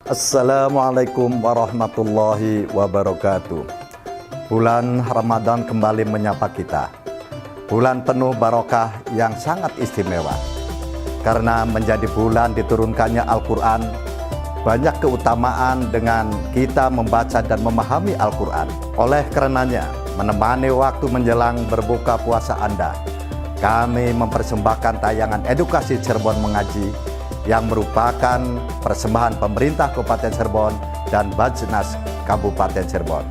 Assalamualaikum warahmatullahi wabarakatuh. Bulan Ramadan kembali menyapa kita. Bulan penuh barokah yang sangat istimewa. Karena menjadi bulan diturunkannya Al-Quran, banyak keutamaan dengan kita membaca dan memahami Al-Quran. Oleh karenanya, menemani waktu menjelang berbuka puasa Anda, kami mempersembahkan tayangan edukasi Cirebon Mengaji yang merupakan persembahan pemerintah Kabupaten Cirebon dan Bajnas Kabupaten Cirebon.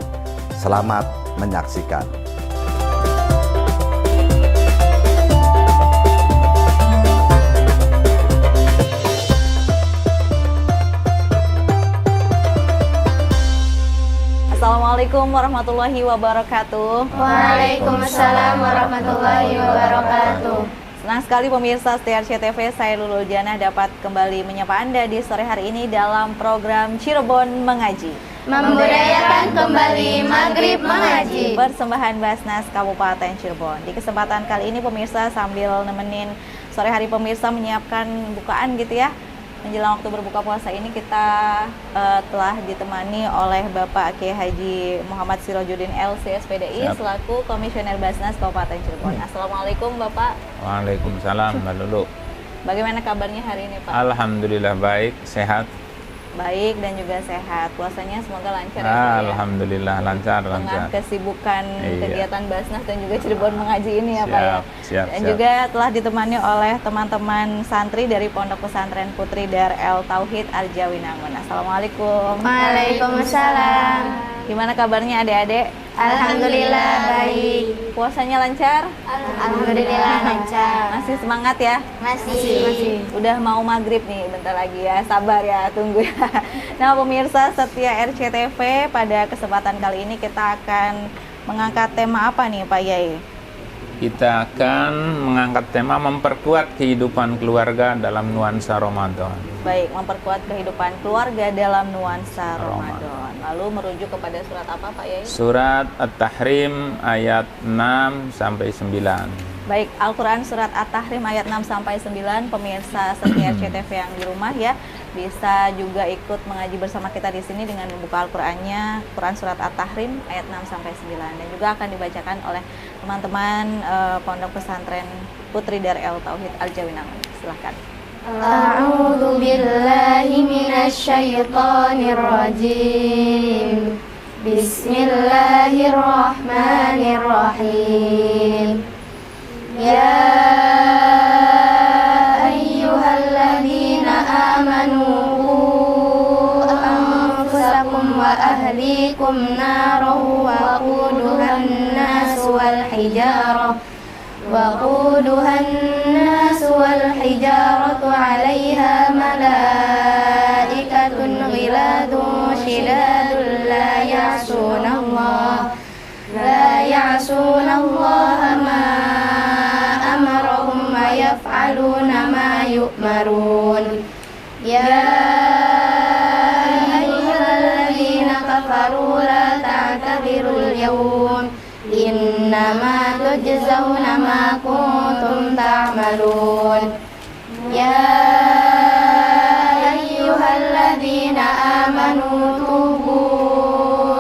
Selamat menyaksikan. Assalamualaikum warahmatullahi wabarakatuh. Waalaikumsalam warahmatullahi wabarakatuh. Senang sekali pemirsa setia RCTV, saya Lulul Janah dapat kembali menyapa Anda di sore hari ini dalam program Cirebon Mengaji. Membudayakan kembali Maghrib Mengaji. Persembahan Basnas Kabupaten Cirebon. Di kesempatan kali ini pemirsa sambil nemenin sore hari pemirsa menyiapkan bukaan gitu ya. Menjelang waktu berbuka puasa ini kita telah ditemani oleh Bapak Kiai Haji Muhammad Sirajuddin LC SPDI selaku Komisioner Basnas Kabupaten Cirebon. Assalamualaikum Bapak. Waalaikumsalam Mbak Lulu. Bagaimana kabarnya hari ini Pak? Alhamdulillah baik, sehat. Baik dan juga sehat. Puasanya semoga lancar ya. Alhamdulillah lancar. Dengan kesibukan kegiatan Basnas dan juga Cirebon Mengaji Mengaji ini ya Pak ya. Dan juga telah ditemani oleh teman-teman santri dari Pondok Pesantren Putri Dar El Tauhid Arjawinangun. Assalamualaikum. Waalaikumsalam. Gimana kabarnya adik-adik? Alhamdulillah baik. Puasanya lancar? Alhamdulillah lancar. Masih semangat ya? Masih. Udah mau maghrib nih, bentar lagi ya, sabar ya, tunggu ya. Nah pemirsa setia RCTV, pada kesempatan kali ini kita akan mengangkat tema apa nih Pak Yai? Kita akan mengangkat tema memperkuat kehidupan keluarga dalam nuansa Ramadan. Baik, memperkuat kehidupan keluarga dalam nuansa Ramadan. Lalu merujuk kepada surat apa Pak Yai? Surat At-Tahrim ayat 6 sampai 9. Baik, Al-Quran Surat At-Tahrim ayat 6-9, pemirsa setia RCTV yang di rumah ya, bisa juga ikut mengaji bersama kita di sini dengan membuka Al-Qurannya, Quran Surat At-Tahrim ayat 6-9, dan juga akan dibacakan oleh teman-teman Pondok Pesantren Putri Dar El Tauhid Arjawinangun. Silahkan. A'udzu billahi minasyaitonir rajim. Bismillahirrahmanirrahim. Ya ayyuhalladzina amanu anfusakum wa ahlikum naran waquduhan nasu wal hijaratu 'alaiha malaikatun ghiladun shidadun la ya'sunallaha ma amarahum wa yaf'aluna ma yu'marun. Ya ayyuhalladzina kafaru la ta'tadhirul yawm innama tujzauna ma kuntum ta'malun. Ya ayyuhalladzina amanu tubu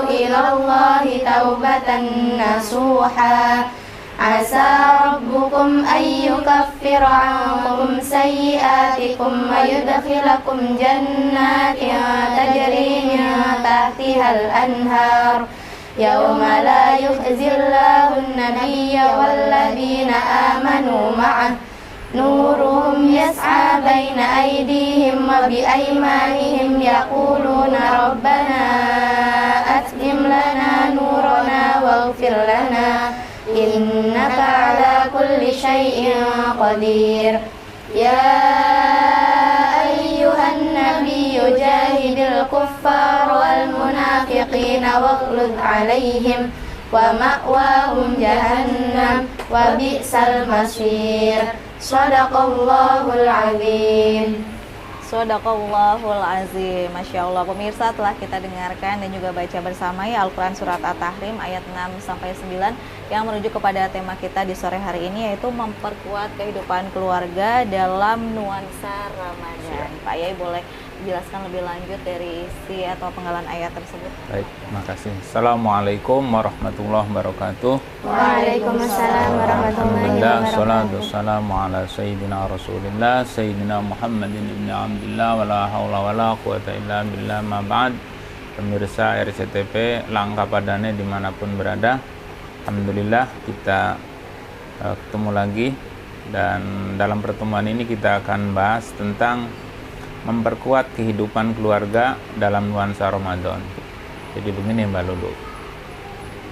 ilallahi taubatan nasuha. Asa rabbukum ayyukaffira ankum sayyi'atikum wa yudkhilakum jannatin tajri min tahtihal anhar. Yawma la yukhzillahu an-nabiyya walladzina amanu ma'ah nuruhum yas'a baina aydihim wa biaymanihim yaquluna rabbana atmim lana nurana waghfir lana innaka ala kulli syai'in qadir. Ya ayyuhan nabiyyu jahidil kuffar wal munafiqina waghluz 'alaihim wa ma'wahum jahannam wa bi'sal masir. Shadaqallahul azim. Shadaqallahul azim. Masya Allah pemirsa, telah kita dengarkan dan juga baca bersama ya Al-Quran Surat At-Tahrim ayat 6-9 yang merujuk kepada tema kita di sore hari ini, yaitu memperkuat kehidupan keluarga dalam nuansa Ramadan. Pak Yai boleh jelaskan lebih lanjut dari isi atau penggalan ayat tersebut. Baik, terima kasih. Assalamualaikum warahmatullahi wabarakatuh. Waalaikumsalam warahmatullahi Alhamdulillah, wabarakatuh. salatu wassalamu ala sayyidina Rasulillah, sayyidina Muhammadin ibn Abdillah, wala hawla wala quwata illa billah, ma ba'd. Pemirsa RCTP, langkah padane dimanapun berada. Alhamdulillah kita ketemu lagi, dan dalam pertemuan ini kita akan bahas tentang memperkuat kehidupan keluarga dalam nuansa Ramadan. Jadi begini Mbak Lulu,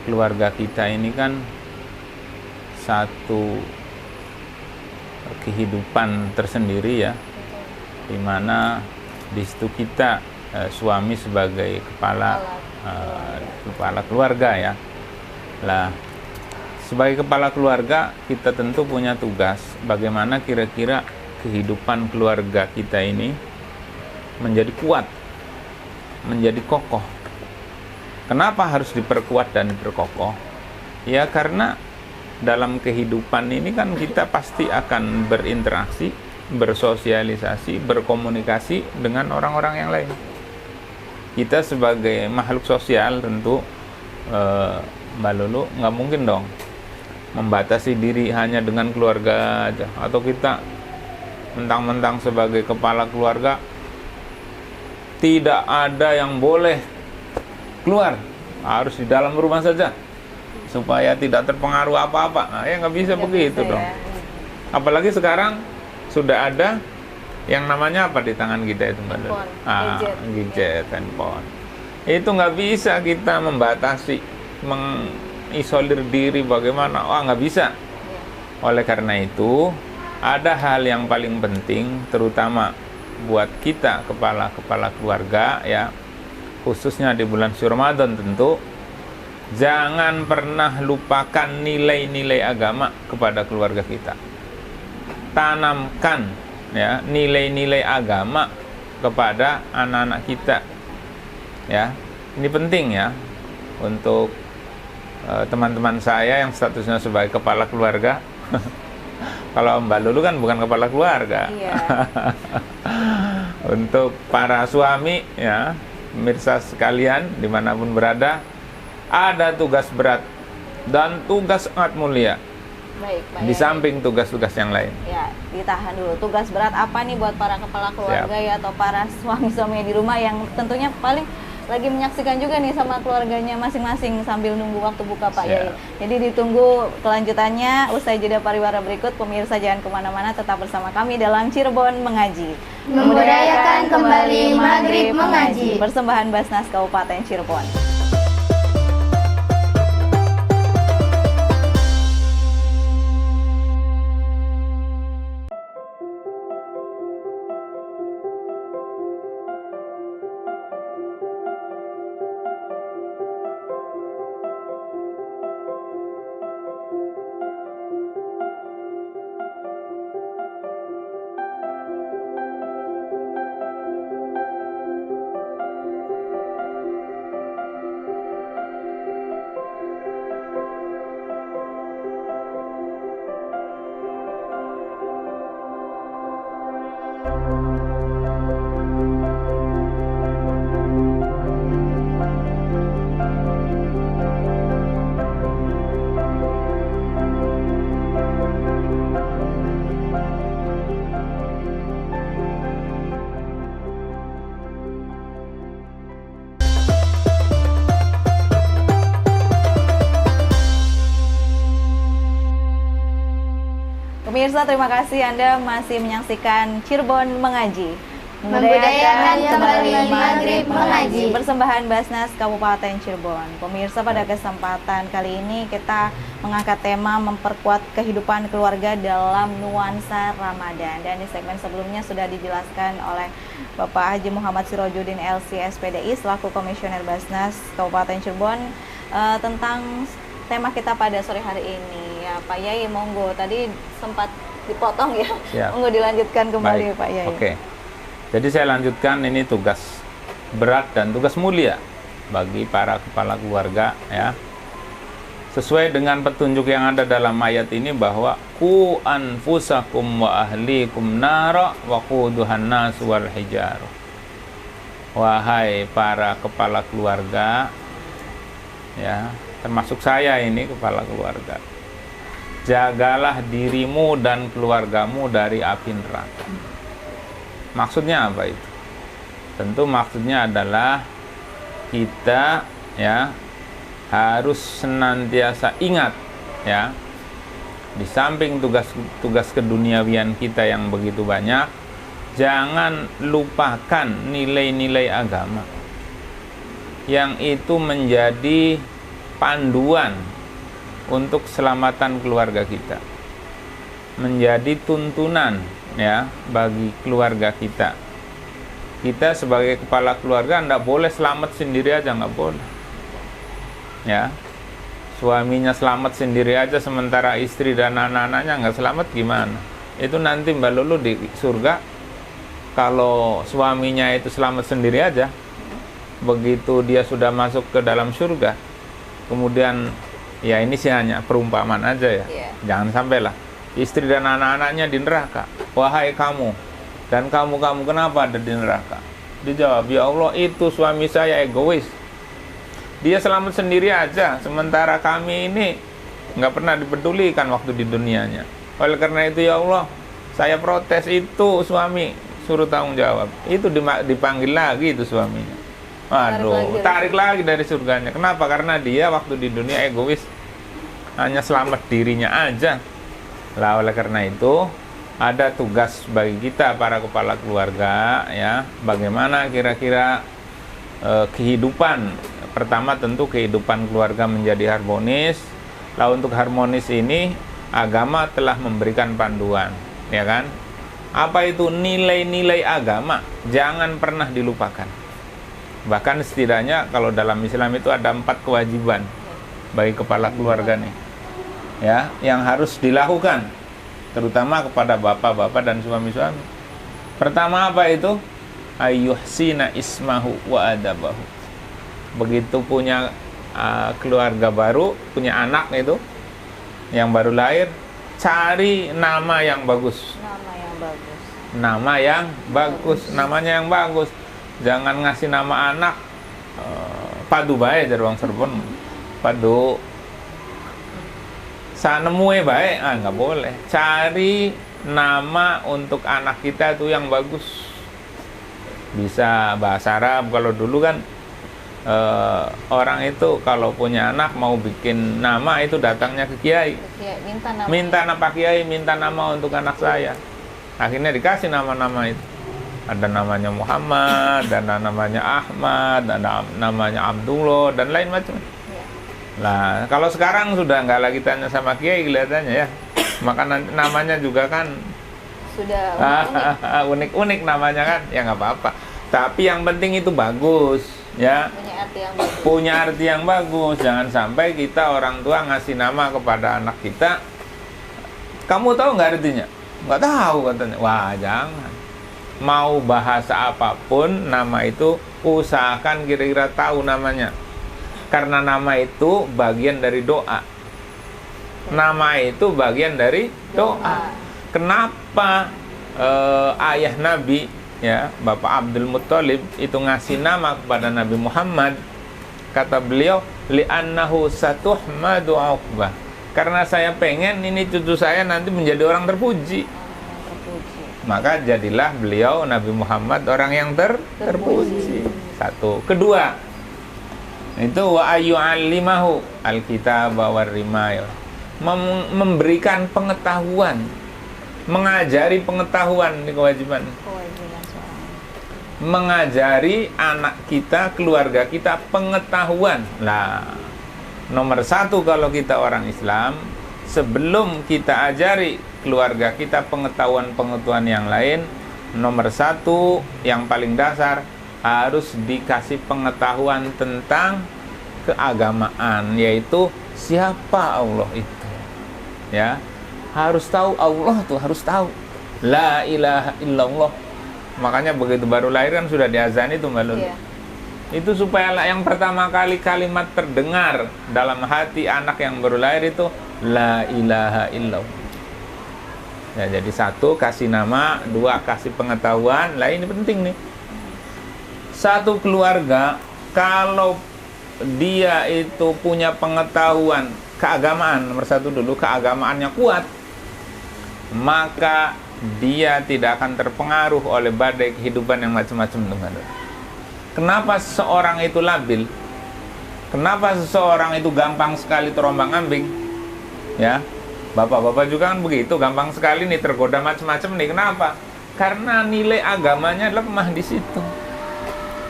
keluarga kita ini kan satu kehidupan tersendiri ya, dimana di situ kita suami sebagai kepala keluarga ya. Lah, sebagai kepala keluarga kita tentu punya tugas bagaimana kira-kira kehidupan keluarga kita ini menjadi kuat, menjadi kokoh. Kenapa harus diperkuat dan diperkokoh? Ya karena dalam kehidupan ini kan kita pasti akan berinteraksi, bersosialisasi, berkomunikasi dengan orang-orang yang lain. Kita sebagai makhluk sosial tentu Mbak Lulu nggak mungkin dong membatasi diri hanya dengan keluarga aja, atau kita mentang-mentang sebagai kepala keluarga tidak ada yang boleh keluar, harus di dalam rumah saja supaya tidak terpengaruh apa-apa. Nah, ya nggak bisa begitu dong. Apalagi sekarang sudah ada yang namanya apa di tangan kita itu Mbak Lulu? Gadget, handphone. Itu nggak bisa kita membatasi, mengisolir diri bagaimana? Wah, nggak bisa. Oleh karena itu ada hal yang paling penting, terutama buat kita kepala keluarga ya, khususnya di bulan suci Ramadan tentu, jangan pernah lupakan nilai-nilai agama kepada keluarga kita. Tanamkan ya nilai-nilai agama kepada anak-anak kita. Ya, ini penting ya untuk teman-teman saya yang statusnya sebagai kepala keluarga. Kalau Mbak Lulu kan bukan kepala keluarga. Iya. Untuk para suami ya, pemirsa sekalian dimanapun berada, ada tugas berat dan tugas sangat mulia. Baik, Pak Di Yai. samping tugas-tugas yang lain. Ya, ditahan dulu. Tugas berat apa nih buat para kepala keluarga ya, atau para suami-suami di rumah yang tentunya paling lagi menyaksikan juga nih sama keluarganya masing-masing sambil nunggu waktu buka Pak Yai. Jadi ditunggu kelanjutannya usai jeda pariwara berikut. Pemirsa jangan kemana-mana, tetap bersama kami dalam Cirebon Mengaji. Membudayakan kembali Maghrib Mengaji. Persembahan Basnas Kabupaten Cirebon. Pemirsa, terima kasih Anda masih menyaksikan Cirebon Mengaji. Membudayakan kembali Maghrib Mengaji. Persembahan Basnas Kabupaten Cirebon. Pemirsa, pada kesempatan kali ini kita mengangkat tema memperkuat kehidupan keluarga dalam nuansa Ramadan. Dan di segmen sebelumnya sudah dijelaskan oleh Bapak Haji Muhammad Sirojudin LC SPDI selaku Komisioner Basnas Kabupaten Cirebon tentang tema kita pada sore hari ini. Ya, Pak Yai, monggo. Tadi sempat dipotong ya. Siap. Monggo dilanjutkan kembali. Baik. Pak Yai. Oke. Jadi saya lanjutkan, ini tugas berat dan tugas mulia bagi para kepala keluarga ya. Sesuai dengan petunjuk yang ada dalam ayat ini bahwa qu anfusakum wa ahlikum nara wa quduhan nas wal hijar. wahai para kepala keluarga, ya, termasuk saya ini kepala keluarga, jagalah dirimu dan keluargamu dari api neraka. Maksudnya apa itu? Tentu maksudnya adalah kita, ya, harus senantiasa ingat, ya, di samping tugas keduniawian kita yang begitu banyak, jangan lupakan nilai-nilai agama yang itu menjadi panduan untuk keselamatan keluarga kita, menjadi tuntunan, ya, bagi keluarga kita. Kita sebagai kepala keluarga tidak boleh selamat sendiri aja, nggak boleh, ya. Suaminya selamat sendiri aja sementara istri dan anak-anaknya nggak selamat, gimana? Itu nanti Mbak Lulu di surga, kalau suaminya itu selamat sendiri aja, begitu dia sudah masuk ke dalam surga, kemudian, ya ini sih hanya perumpamaan aja, ya, jangan sampailah istri dan anak-anaknya di neraka. Wahai kamu dan kamu kenapa ada di neraka? Dijawab, ya Allah, itu suami saya egois, dia selamat sendiri aja, sementara kami ini nggak pernah dipedulikan waktu di dunianya. Oleh karena itu ya Allah, saya protes, itu suami, suruh tanggung jawab. Itu dipanggil lagi itu suaminya. Waduh, tarik lagi dari surganya. Kenapa? Karena dia waktu di dunia egois, hanya selamat dirinya aja. Lah, oleh karena itu ada tugas bagi kita para kepala keluarga, ya, bagaimana kira-kira kehidupan. Pertama tentu kehidupan keluarga menjadi harmonis. Lah, untuk harmonis ini agama telah memberikan panduan, ya kan? Apa itu nilai-nilai agama? Jangan pernah dilupakan. Bahkan setidaknya kalau dalam Islam itu ada 4 kewajiban bagi kepala keluarga nih, ya, yang harus dilakukan, terutama kepada bapak-bapak dan suami-suami. Pertama apa itu? Ayyuhsina ismahu wa adabahu. Begitu punya keluarga baru, punya anak itu yang baru lahir, cari nama yang bagus. Nama yang bagus, namanya yang bagus. Jangan ngasih nama anak padu bae dari wong Cirebon. Padu sanemue bae, nggak boleh. Cari nama untuk anak kita itu yang bagus. Bisa bahasa Arab. Kalau dulu kan orang itu kalau punya anak mau bikin nama itu datangnya ke kiai, minta nama Pak Kiai, minta nama untuk anak saya. Akhirnya dikasih nama-nama itu. Ada namanya Muhammad, dan namanya Ahmad, ada namanya Abdullah, dan lain macam. Nah, kalau sekarang sudah nggak lagi tanya sama kiai kelihatannya, ya. Maka namanya juga kan sudah unik-unik namanya kan, ya nggak apa-apa. Tapi yang penting itu bagus, ya. Punya arti yang bagus. Jangan sampai kita orang tua ngasih nama kepada anak kita, kamu tahu nggak artinya? Nggak tahu katanya. Wah, jangan. Mau bahasa apapun, nama itu usahakan kira-kira tahu namanya. Karena nama itu bagian dari doa. Nama itu bagian dari doa. Kenapa ayah Nabi, ya, Bapak Abdul Muttalib itu ngasih nama kepada Nabi Muhammad? Kata beliau, li'annahu satuhmadu uqbah. Karena saya pengen ini cucu saya nanti menjadi orang terpuji. Maka jadilah beliau Nabi Muhammad orang yang terpuji. Satu. Kedua, itu wa ayyu'allimahu alkitab war rimayah. Memberikan pengetahuan, mengajari pengetahuan, ini kewajiban. Mengajari anak kita, keluarga kita pengetahuan. Nah, nomor 1 kalau kita orang Islam, sebelum kita ajari keluarga kita pengetahuan-pengetahuan yang lain, nomor 1 yang paling dasar harus dikasih pengetahuan tentang keagamaan, yaitu siapa Allah itu, ya. Harus tahu Allah tuh, harus tahu la ilaha illallah. Makanya begitu baru lahir kan sudah diazani tuh Mbak Lulu. Itu supaya yang pertama kali kalimat terdengar dalam hati anak yang baru lahir itu la ilaha illallah. Ya, jadi 1 kasih nama, 2 kasih pengetahuan. Lah ini penting nih. satu keluarga kalau dia itu punya pengetahuan keagamaan, nomor satu dulu keagamaannya kuat, maka dia tidak akan terpengaruh oleh badai kehidupan yang macam-macam, teman-teman. Kenapa seseorang itu labil? Kenapa seseorang itu gampang sekali terombang-ambing? Ya, bapak-bapak juga kan begitu, gampang sekali nih tergoda macam-macam nih. Kenapa? Karena nilai agamanya lemah di situ.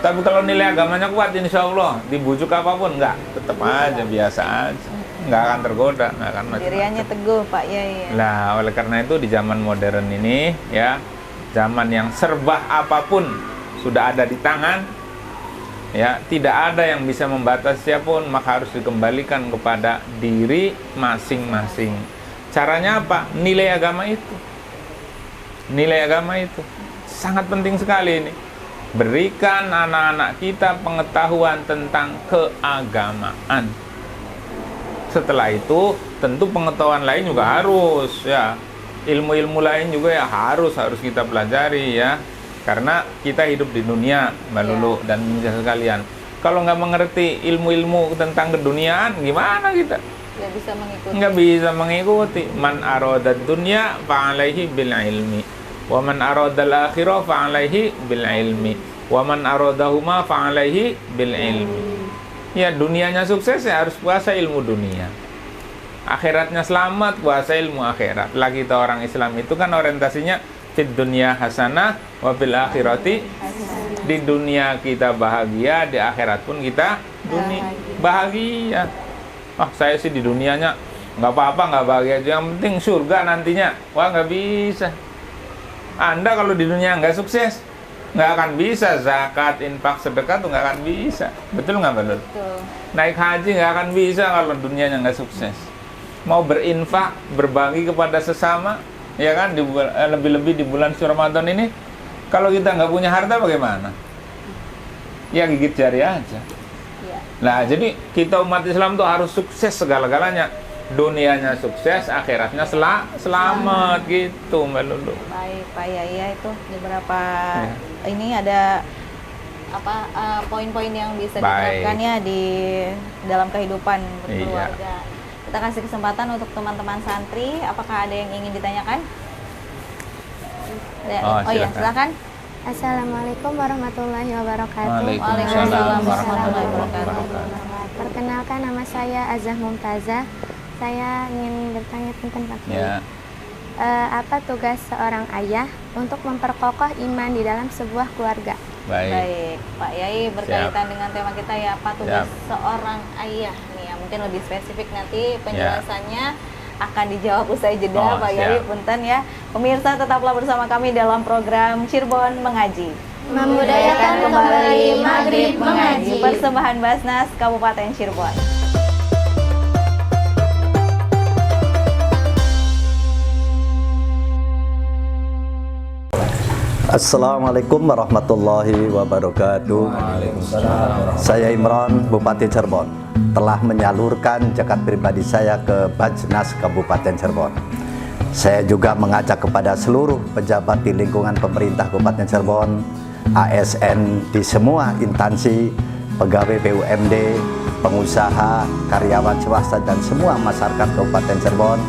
Tapi kalau nilai agamanya kuat, insya Allah dibujuk apapun enggak, tetap aja biasa aja, nggak akan tergoda, nggak akan macam-macam. Diriannya teguh, Pak Yai. Nah, oleh karena itu di zaman modern ini, ya, zaman yang serba apapun sudah ada di tangan, ya, tidak ada yang bisa membatasi siapapun, maka harus dikembalikan kepada diri masing-masing. Caranya apa? Nilai agama itu. Nilai agama itu sangat penting sekali ini. Berikan anak-anak kita pengetahuan tentang keagamaan. Setelah itu tentu pengetahuan lain juga harus, ya, ilmu-ilmu lain juga ya harus kita pelajari, ya, karena kita hidup di dunia, Mbak Lulu dan pemirsa sekalian. Kalau nggak mengerti ilmu-ilmu tentang keduniaan, gimana kita? Nggak bisa mengikuti. Man aradad dunya fa'alaihi bil ilmi, wa man aradal akhirah fa'alaihi bil ilmi, wa man aradahuma fa'alaihi bil ilmi. Ya, dunianya sukses ya harus puasa ilmu dunia. Akhiratnya selamat, puasa ilmu akhirat. Lagi kita orang Islam itu kan orientasinya fid dunya hasanah wa fil akhirati. Di dunia kita bahagia, di akhirat pun kita bahagia. Saya sih di dunianya nggak apa-apa, nggak bahagia aja, yang penting surga nantinya. Wah, nggak bisa. Anda kalau di dunia nggak sukses, nggak akan bisa zakat, infak, sedekah tuh nggak akan bisa. Betul nggak, Mbak Lul? Betul. Naik haji nggak akan bisa kalau dunianya nggak sukses. Mau berinfak, berbagi kepada sesama, ya kan, lebih-lebih di bulan Ramadan ini, kalau kita nggak punya harta bagaimana? Ya gigit jari aja. Ya. Nah, jadi kita umat Islam tuh harus sukses segala-galanya. Dunianya sukses, akhiratnya selamat gitu, Mbak Lulu. Baik, Pak Yai, itu beberapa ini ada apa poin-poin yang bisa diterapkan ya di dalam kehidupan berkeluarga. Kita kasih kesempatan untuk teman-teman santri, apakah ada yang ingin ditanyakan? Ya, silakan. Assalamualaikum warahmatullahi wabarakatuh. Waalaikumsalam warahmatullahi wabarakatuh. Perkenalkan, nama saya Azah Mumtazah. Saya ingin bertanya tentang Pak Kiai. Apa tugas seorang ayah untuk memperkokoh iman di dalam sebuah keluarga? Baik, Pak Yai, berkaitan dengan tema kita ya, apa tugas seorang ayah nih ya, mungkin lebih spesifik nanti penjelasannya akan dijawab usai jeda, Pak Yai, punten ya. Pemirsa, tetaplah bersama kami dalam program Cirebon Mengaji. Membudayakan kembali Maghrib Mengaji. Persembahan Basnas Kabupaten Cirebon. Assalamualaikum warahmatullahi wabarakatuh. Saya Imron, Bupati Cirebon, telah menyalurkan zakat pribadi saya ke Bajnas Kabupaten Cirebon. Saya juga mengajak kepada seluruh pejabat di lingkungan pemerintah Kabupaten Cirebon, ASN di semua instansi, pegawai BUMD, pengusaha, karyawan swasta, dan semua masyarakat Kabupaten Cirebon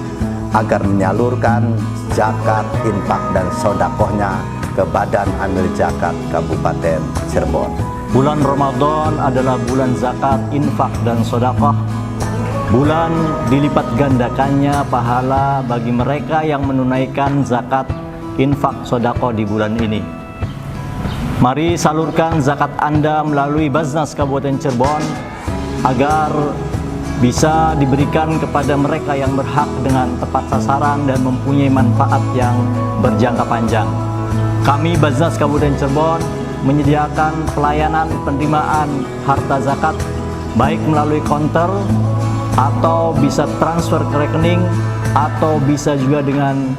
agar menyalurkan zakat, infak, dan sodakohnya ke Badan Amil Zakat Kabupaten Cirebon. Bulan Ramadan adalah bulan zakat, infak, dan sodakoh. Bulan dilipat gandakannya pahala bagi mereka yang menunaikan zakat, infak, sodakoh di bulan ini. Mari salurkan zakat Anda melalui Bajnas Kabupaten Cirebon agar bisa diberikan kepada mereka yang berhak dengan tepat sasaran dan mempunyai manfaat yang berjangka panjang. Kami Bajnas Kabupaten Cirebon menyediakan pelayanan penerimaan harta zakat baik melalui konter atau bisa transfer ke rekening atau bisa juga dengan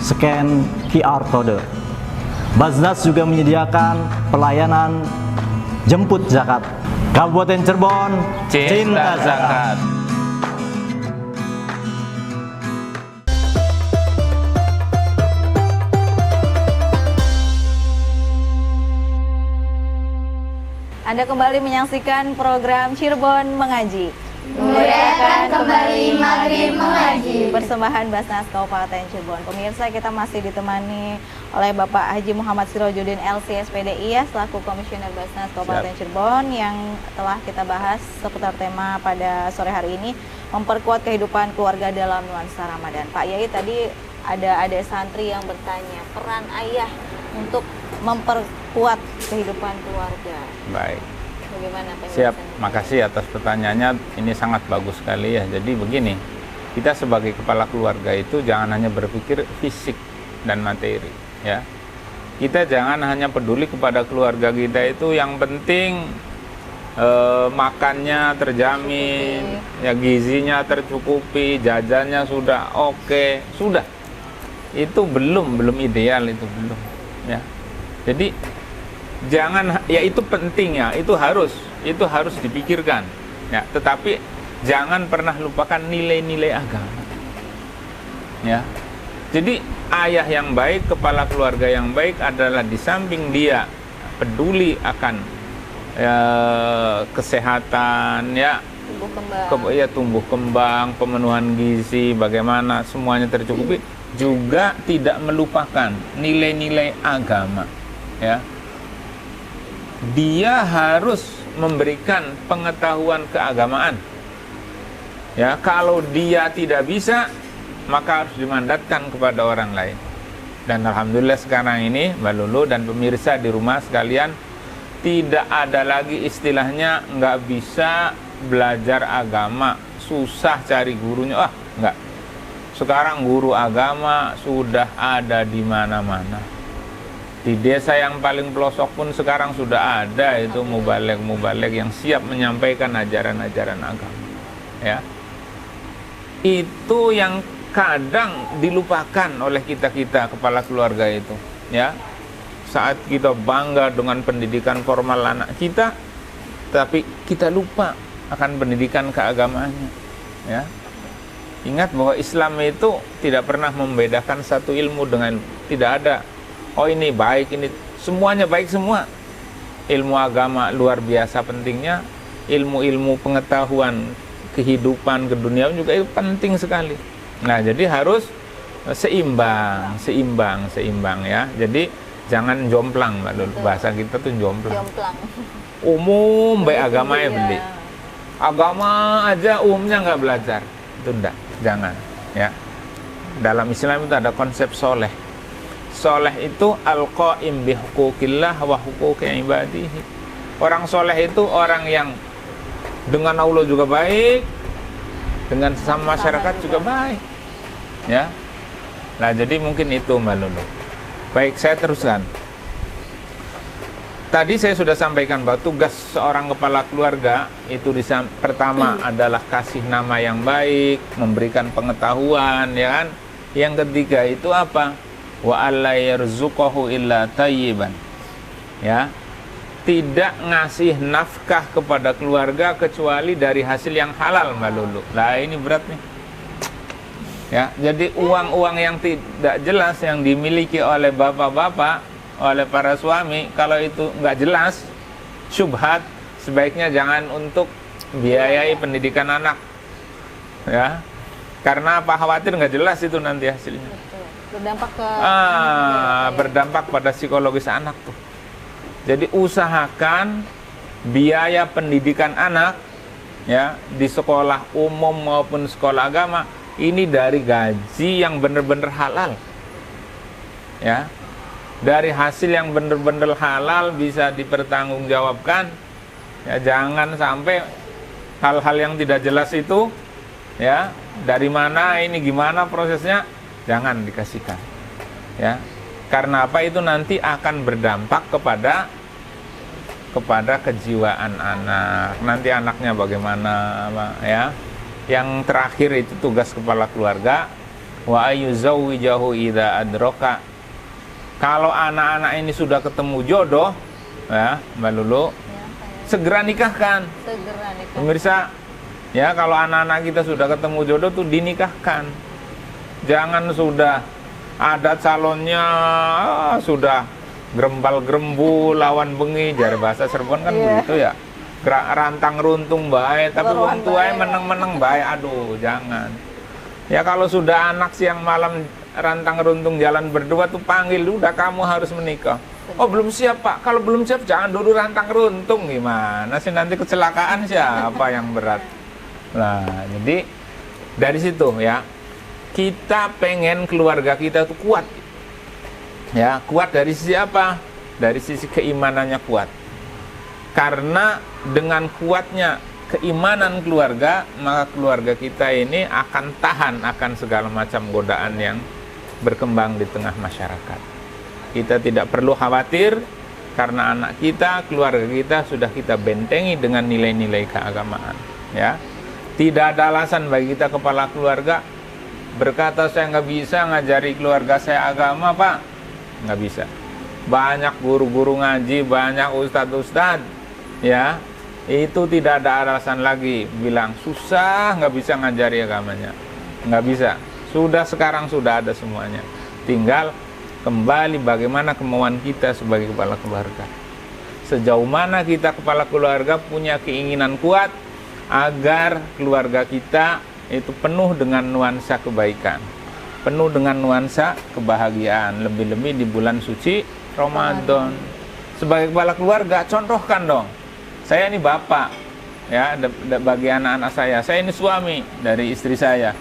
scan QR code. Bajnas juga menyediakan pelayanan jemput zakat. Kabupaten Cirebon, cinta zakat. Anda kembali menyaksikan program Cirebon Mengaji. Muliakan kembali Maghrib Mengaji. Persembahan Basnas Kabupaten Cirebon. Pemirsa, kita masih ditemani oleh Bapak Haji Muhammad Sirojudin LC SPDI ya, selaku Komisioner Basnas Kabupaten Cirebon, yang telah kita bahas seputar tema pada sore hari ini, memperkuat kehidupan keluarga dalam nuansa Ramadan. Pak Yai, tadi ada santri yang bertanya peran ayah untuk memperkuat kehidupan keluarga. Baik. Bagaimana penjelasannya? Siap, makasih atas pertanyaannya. Ini sangat bagus sekali ya. Jadi begini, kita sebagai kepala keluarga itu jangan hanya berpikir fisik dan materi, ya. Kita jangan hanya peduli kepada keluarga kita itu yang penting makannya terjamin, ya gizinya tercukupi, jajannya sudah oke, sudah. Itu belum ideal, itu belum, ya. Jadi jangan, ya itu penting ya, itu harus dipikirkan, ya. Tetapi jangan pernah lupakan nilai-nilai agama, ya. Jadi ayah yang baik, kepala keluarga yang baik adalah di samping dia peduli akan kesehatan, ya, tumbuh kembang, pemenuhan gizi, bagaimana semuanya tercukupi, juga tidak melupakan nilai-nilai agama, ya. Dia harus memberikan pengetahuan keagamaan, ya. Kalau dia tidak bisa, maka harus dimandatkan kepada orang lain. Dan alhamdulillah sekarang ini Mbak Lulu dan pemirsa di rumah sekalian, tidak ada lagi istilahnya nggak bisa belajar agama, susah cari gurunya. Nggak. Sekarang guru agama sudah ada di mana-mana. Di desa yang paling pelosok pun sekarang sudah ada itu mubaligh yang siap menyampaikan ajaran-ajaran agama, ya. Itu yang kadang dilupakan oleh kita kepala keluarga itu, ya. Saat kita bangga dengan pendidikan formal anak kita, tapi kita lupa akan pendidikan keagamaannya, ya. Ingat bahwa Islam itu tidak pernah membedakan satu ilmu dengan, tidak ada. Oh ini baik, ini semuanya baik semua. Ilmu agama luar biasa pentingnya, ilmu-ilmu pengetahuan kehidupan keduniaan juga itu penting sekali. Nah, jadi harus seimbang ya. Jadi jangan jomplang, Mbak Lulu. Bahasa kita tuh jomplang. Umum baik agamanya beli. Agama aja umumnya nggak belajar. Itu enggak, jangan, ya. Dalam Islam itu ada konsep soleh. Soleh itu al-qaim bi huquqillah wa huquqi ibadihi. Orang soleh itu orang yang dengan Allah juga baik, dengan sesama masyarakat juga baik, ya. Nah, jadi mungkin itu Mbak Lulu. Baik, saya teruskan. Tadi saya sudah sampaikan bahwa tugas seorang kepala keluarga itu pertama adalah kasih nama yang baik, memberikan pengetahuan, ya kan? Yang ketiga itu apa? Wa alla yarzuqahu illa tayyiban. Ya. Tidak ngasih nafkah kepada keluarga kecuali dari hasil yang halal, Mbak Lulu. Lah ini berat nih. Ya, jadi uang-uang yang tidak jelas yang dimiliki oleh bapak-bapak, oleh para suami, kalau itu nggak jelas, syubhat, sebaiknya jangan untuk biayai pendidikan anak, ya, karena apa, khawatir nggak jelas itu nanti hasilnya. Berdampak ke berdampak pada psikologis anak tuh. Jadi usahakan biaya pendidikan anak, ya, di sekolah umum maupun sekolah agama ini dari gaji yang benar-benar halal, ya, dari hasil yang benar-benar halal bisa dipertanggungjawabkan, ya. Jangan sampai hal-hal yang tidak jelas itu, ya, dari mana ini, gimana prosesnya, jangan dikasihkan, ya. Karena apa, itu nanti akan berdampak kepada kejiwaan anak. Nanti anaknya bagaimana, ya. Yang terakhir itu tugas kepala keluarga, wa ayyuzawwijahu idza adraka. Kalau anak-anak ini sudah ketemu jodoh, ya, Mbak Lulu, segera nikahkan. Pemirsa, ya, kalau anak-anak kita sudah ketemu jodoh tuh dinikahkan. Jangan sudah ada calonnya, sudah Gerembal gerembu lawan bengi, jari bahasa Cirebon kan begitu ya. Gerak rantang runtung baik, tapi wong tuae meneng-meneng baik. Aduh, jangan. Ya kalau sudah anak siang malam rantang runtung jalan berdua tuh panggil, udah kamu harus menikah. Oh belum siap Pak, kalau belum siap jangan dulu rantang runtung. Gimana sih, nanti kecelakaan siapa yang berat. Nah jadi dari situ ya, kita pengen keluarga kita tuh kuat. Ya, kuat dari sisi apa? Dari sisi keimanannya kuat. Karena dengan kuatnya keimanan keluarga, maka keluarga kita ini akan tahan akan segala macam godaan yang berkembang di tengah masyarakat. Kita tidak perlu khawatir karena anak kita, keluarga kita sudah kita bentengi dengan nilai-nilai keagamaan. Ya, tidak ada alasan bagi kita kepala keluarga berkata saya nggak bisa ngajari keluarga saya agama Pak. Nggak bisa. Banyak guru-guru ngaji, banyak ustadz-ustadz ya, itu tidak ada alasan lagi bilang susah nggak bisa ngajari agamanya. Nggak bisa. Sekarang sudah ada semuanya. Tinggal kembali bagaimana kemauan kita sebagai kepala keluarga. Sejauh mana kita kepala keluarga punya keinginan kuat agar keluarga kita itu penuh dengan nuansa kebaikan, penuh dengan nuansa kebahagiaan, lebih-lebih di bulan suci Ramadan. Sebagai kepala keluarga, contohkan dong. Saya ini bapak, ya, bagi anak-anak saya ini suami dari istri saya.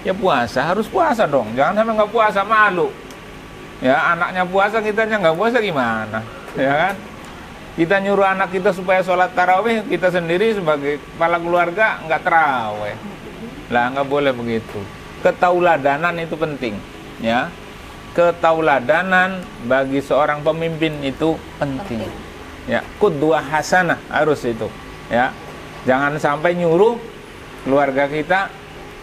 Ya puasa, harus puasa dong. Jangan sampai nggak puasa, malu. Ya, anaknya puasa, kitanya nggak puasa gimana? Ya kan? Kita nyuruh anak kita supaya sholat tarawih, kita sendiri sebagai kepala keluarga nggak tarawih. Lah, nggak boleh begitu. Ketauladanan itu penting, ya. Ketauladanan bagi seorang pemimpin itu penting. Ya, qudwah hasanah harus itu, ya. Jangan sampai nyuruh keluarga kita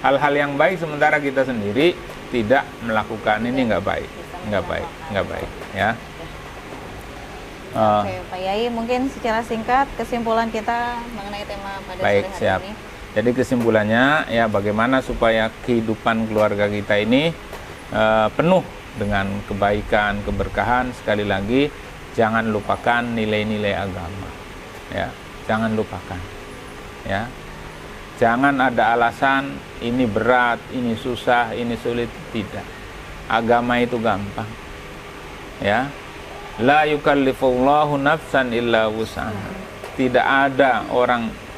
hal-hal yang baik sementara kita sendiri tidak melakukan. Ini nggak baik, nggak baik, ya. Oke, Pak Yai, mungkin secara singkat kesimpulan kita mengenai tema pada baik, sore hari siap. ini. Jadi kesimpulannya ya, bagaimana supaya kehidupan keluarga kita ini penuh dengan kebaikan, keberkahan. Sekali lagi, jangan lupakan nilai-nilai agama. Ya, jangan lupakan. Ya, jangan ada alasan ini berat, ini susah, ini sulit. Tidak. Agama itu gampang. Ya, la yukallifullahu nafsan illa wus'aha. Tidak ada orang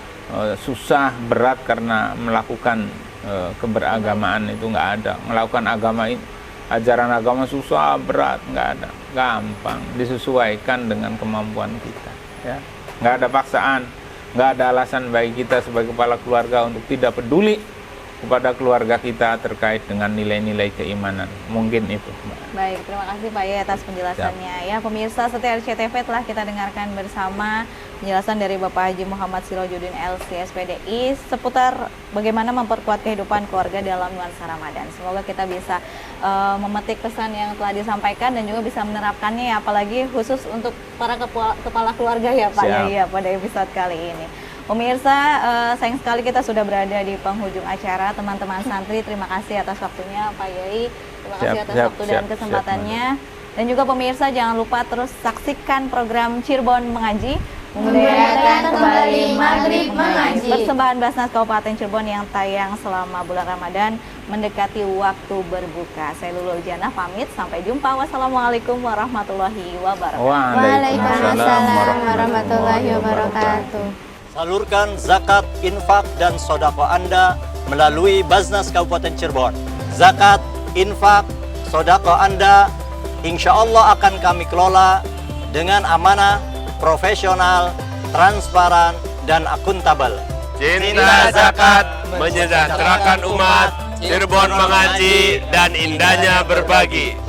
susah berat karena melakukan keberagamaan, itu nggak ada. Melakukan agama ini, ajaran agama susah berat, nggak ada. Gampang, disesuaikan dengan kemampuan kita. Ya, nggak ada paksaan, nggak ada alasan bagi kita sebagai kepala keluarga untuk tidak peduli kepada keluarga kita terkait dengan nilai-nilai keimanan. Mungkin itu, Mbak. Baik, terima kasih Pak Yai atas penjelasannya. Ya, pemirsa setia RCTV telah kita dengarkan bersama penjelasan dari Bapak Haji Muhammad Sirojudin LC SPDI seputar bagaimana memperkuat kehidupan keluarga dalam nuansa Ramadan. Semoga kita bisa memetik pesan yang telah disampaikan dan juga bisa menerapkannya, ya, apalagi khusus untuk para kepala keluarga ya Pak Yai ya, pada episode kali ini. Pemirsa, sayang sekali kita sudah berada di penghujung acara. Teman-teman santri, terima kasih atas waktunya Pak Yai. Terima kasih atas waktu dan kesempatannya. Dan juga pemirsa, jangan lupa terus saksikan program Cirebon Mengaji, Memudahkan kembali Maghrib Mengaji. Persembahan Basnas Kabupaten Cirebon yang tayang selama bulan Ramadan mendekati waktu berbuka. Saya Lulul Janah pamit, sampai jumpa. Wassalamualaikum warahmatullahi wabarakatuh. Waalaikumsalam warahmatullahi wabarakatuh. Salurkan zakat, infak, dan sodako Anda melalui Basnas Kabupaten Cirebon. Zakat, infak, sodako Anda insya Allah akan kami kelola dengan amanah, profesional, transparan, dan akuntabel. Cinta zakat menyejahterakan umat, Cirebon mengaji, dan indahnya berbagi.